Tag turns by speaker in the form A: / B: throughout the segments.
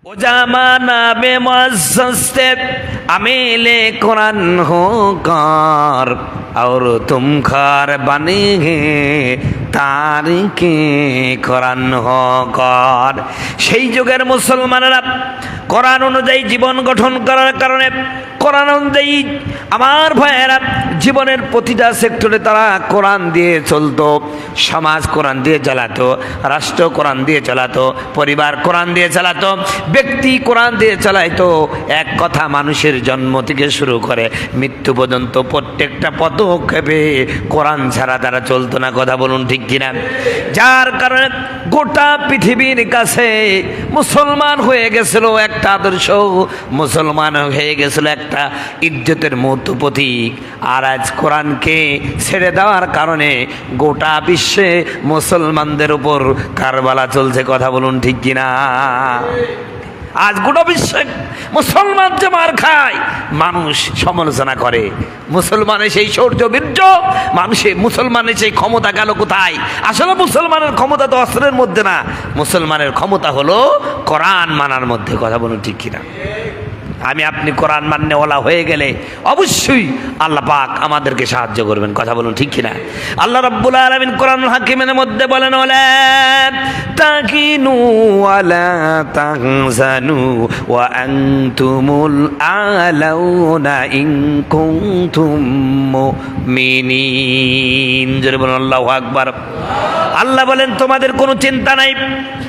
A: ओ जमाना में मुअज़्ज़ज़ अमीले कुरान होकर और तुम खार बने तारिके कुरान होकर। সেই যুগের মুসলমানেরা কোরআন অনুযায়ী জীবন গঠন করার কারণে কোরআন অনুযায়ী আমার ভাইয়েরা জীবনের প্রতিটা সেক্টরে তারা কোরআন দিয়ে চলতো। সমাজ কোরআন দিয়ে চালাতো, রাষ্ট্র কোরআন দিয়ে চালাতো, পরিবার কোরআন দিয়ে চালাতো, ব্যক্তি কোরআন দিয়ে চালাইতো। এক কথা, মানুষের জন্ম থেকে শুরু করে মৃত্যু পর্যন্ত প্রত্যেকটা পদক্ষেপে কোরআন ছাড়া তারা চলতো না। কথা বলুন ঠিক কিনা? যার কারণে গোটা পৃথিবীর কাছে মুসলমান হয়ে গেছিল একটা আদর্শ, মুসলমান হয়ে গেছিল একটা ইজ্জতের মতো প্রতীক। আর আজ কোরআনকে ছেড়ে দেওয়ার কারণে গোটা বিশ্বে মুসলমানদের উপর কারবালা চলছে। কথা বলুন ঠিক কিনা? আজ গোটা বিশ্বে মুসলমান যে মার খায়, মানুষ সমালোচনা করে। মুসলমানের সেই শৌর্য বীর্য, মানুষের মুসলমানের সেই ক্ষমতা গেল কোথায়? আসলে মুসলমানের ক্ষমতা তো অস্ত্রের মধ্যে না, মুসলমানের ক্ষমতা হলো কোরআন মানার মধ্যে। কথা বলুন ঠিক কিনা? আমি আপনি কোরআন মান্যওয়ালা হয়ে গেলে অবশ্যই আল্লাহ পাক আমাদেরকে সাহায্য করবেন। কথা বলুন ঠিক কিনা? আল্লাহ রাব্বুল আলামিন কোরআনুল হাকিমের মধ্যে বলেন, ওয়ালা তাকিনু ওয়ালা তাহজানু ওয়া আনতুমুল আলাউনা ইন কুনতুম মুমিনিন। জোরে বলুন আল্লাহু আকবার। আল্লাহ বলেন, তোমাদের কোনো চিন্তা নাই,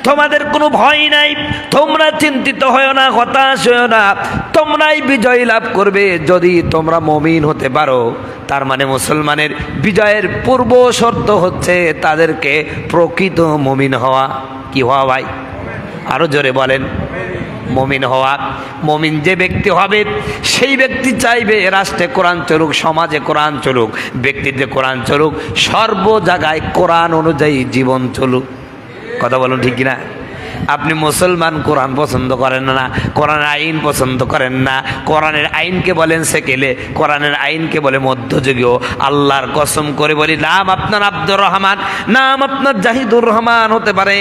A: তোমাদের কোনো ভয় নাই, তোমরা চিন্তিত হয়ো না, হতাশ হয়ো না, তোমরাই বিজয় লাভ করবে যদি তোমরা মুমিন হতে পারো। তার মানে মুসলমানের বিজয়ের পূর্ব শর্ত হচ্ছে তাদেরকে প্রকৃত মুমিন হওয়া। কি হওয়া ভাই? আরো জোরে বলেন। মুমিন হওয়া। মুমিন যে ব্যক্তি হবে সেই ব্যক্তি চাইবে রাষ্ট্রে কোরআন চলুক, সমাজে কোরআন চলুক, ব্যক্তিতে কোরআন চলুক, সর্ব জায়গায় কোরআন অনুযায়ী জীবন চলুক। কথা বলুন ঠিক কিনা? আপনি মুসলমান কোরআন পছন্দ করেন না, কোরআনের আইন পছন্দ করেন না। কোরআনের আইনকে বলেন সেকেলে, কোরআনের আইনকে বলে মধ্যযুগীয়। আল্লাহর কসম করে বলি, নাম আপনার আব্দুর রহমান, নাম আপনার জাহিদুর রহমান হতে পারে,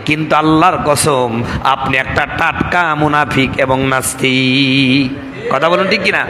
A: কিন্তু আল্লাহর কসম আপনি একটা টাটকা মুনাফিক এবং নাস্তিক। কথা বলুন ঠিক কিনা?